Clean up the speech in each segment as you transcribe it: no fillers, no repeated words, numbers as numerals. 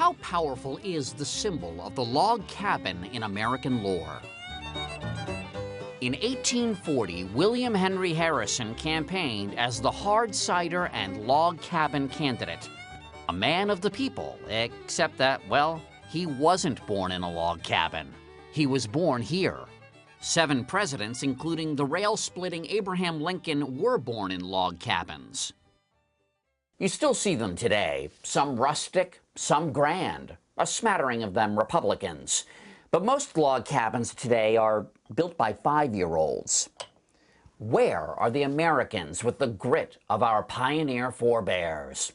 how powerful is the symbol of the log cabin in American lore? In 1840, William Henry Harrison campaigned as the hard cider and log cabin candidate. A man of the people, except that, well, he wasn't born in a log cabin. He was born here. 7 presidents, including the rail-splitting Abraham Lincoln, were born in log cabins. You still see them today, some rustic, some grand, a smattering of them Republicans. But most log cabins today are built by 5-year-olds. Where are the Americans with the grit of our pioneer forebears?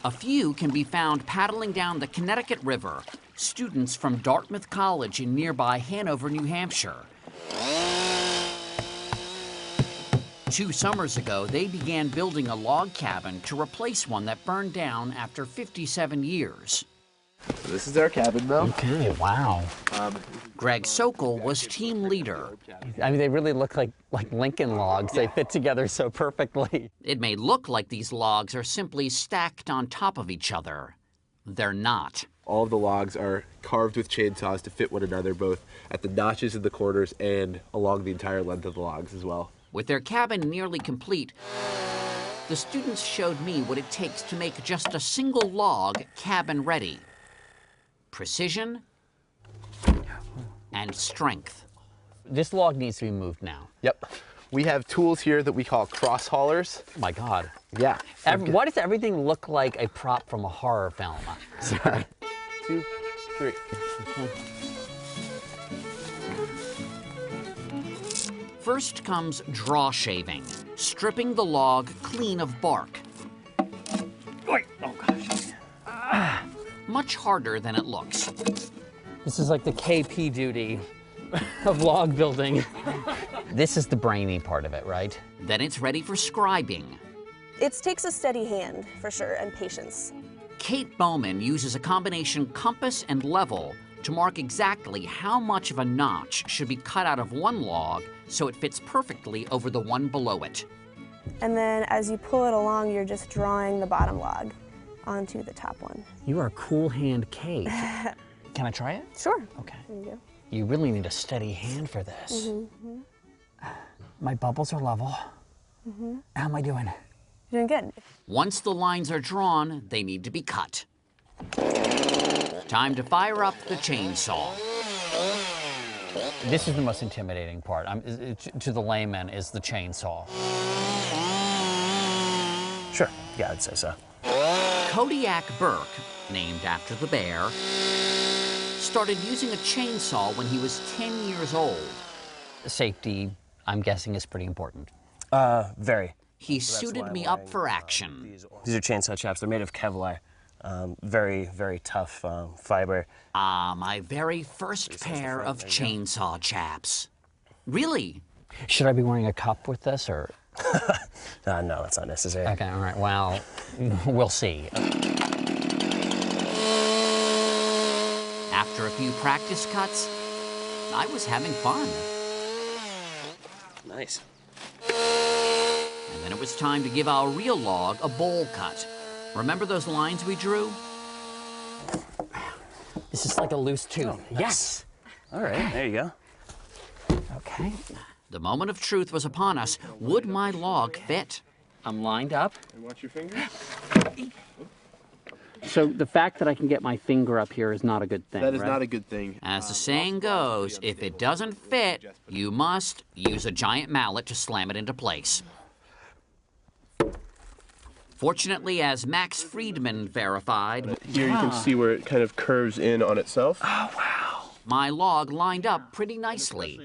A few can be found paddling down the Connecticut River, students from Dartmouth College in nearby Hanover, New Hampshire. 2 summers ago, they began building a log cabin to replace one that burned down after 57 years. This is our cabin, though. Okay, wow. Greg Sokol was team leader. I mean, they really look like Lincoln logs. They fit together so perfectly. It may look like these logs are simply stacked on top of each other. They're not. All of the logs are carved with chainsaws to fit one another, both at the notches in the corners and along the entire length of the logs as well. With their cabin nearly complete, the students showed me what it takes to make just a single log cabin ready. Precision and strength. This log needs to be moved now. Yep. We have tools here that we call cross haulers. Oh my God. Yeah. Why does everything look like a prop from a horror film? Sorry. 2, 3. First comes draw shaving, stripping the log clean of bark. Oh gosh. Much harder than it looks. This is like the KP duty of log building. This is the brainy part of it, right? Then it's ready for scribing. It takes a steady hand, for sure, and patience. Kate Bowman uses a combination compass and level to mark exactly how much of a notch should be cut out of one log so it fits perfectly over the one below it. And then as you pull it along, you're just drawing the bottom log onto the top one. You are a cool hand, Kate. Can I try it? Sure. Okay. There you go. You really need a steady hand for this. My bubbles are level. How am I doing? You're doing good. Once the lines are drawn, they need to be cut. Time to fire up the chainsaw. This is the most intimidating part. To the layman is the chainsaw. Sure, yeah, I'd say so. Kodiak Burke, named after the bear, started using a chainsaw when he was 10 years old. Safety, I'm guessing, is pretty important. Very. He suited me up for action. These are chainsaw chaps. They're made of Kevlar. Very, very tough fiber. My very first pair of chainsaw chaps. Really? Should I be wearing a cup with this, or? No, that's not necessary. Okay, all right, well, we'll see. After a few practice cuts, I was having fun. Nice. And then it was time to give our real log a bowl cut. Remember those lines we drew? This is like a loose tooth. Oh, nice. Yes. All right, there you go. Okay. The moment of truth was upon us. Would my log fit? I'm lined up. And watch your fingers. So the fact that I can get my finger up here is not a good thing, That is right? not a good thing. As the saying goes, if it doesn't fit, you must use a giant mallet to slam it into place. Fortunately, as Max Friedman verified, Here you can see where it kind of curves in on itself. Oh, wow. my log lined up pretty nicely.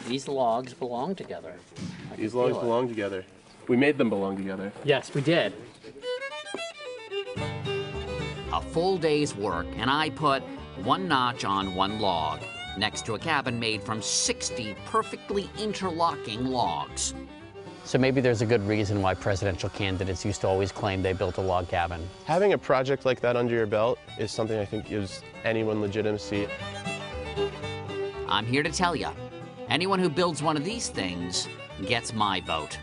These logs belong together. These logs belong together. We made them belong together. Yes, we did. A full day's work, and I put one notch on one log, next to a cabin made from 60 perfectly interlocking logs. So maybe there's a good reason why presidential candidates used to always claim they built a log cabin. Having a project like that under your belt is something I think gives anyone legitimacy. I'm here to tell you, anyone who builds one of these things gets my vote.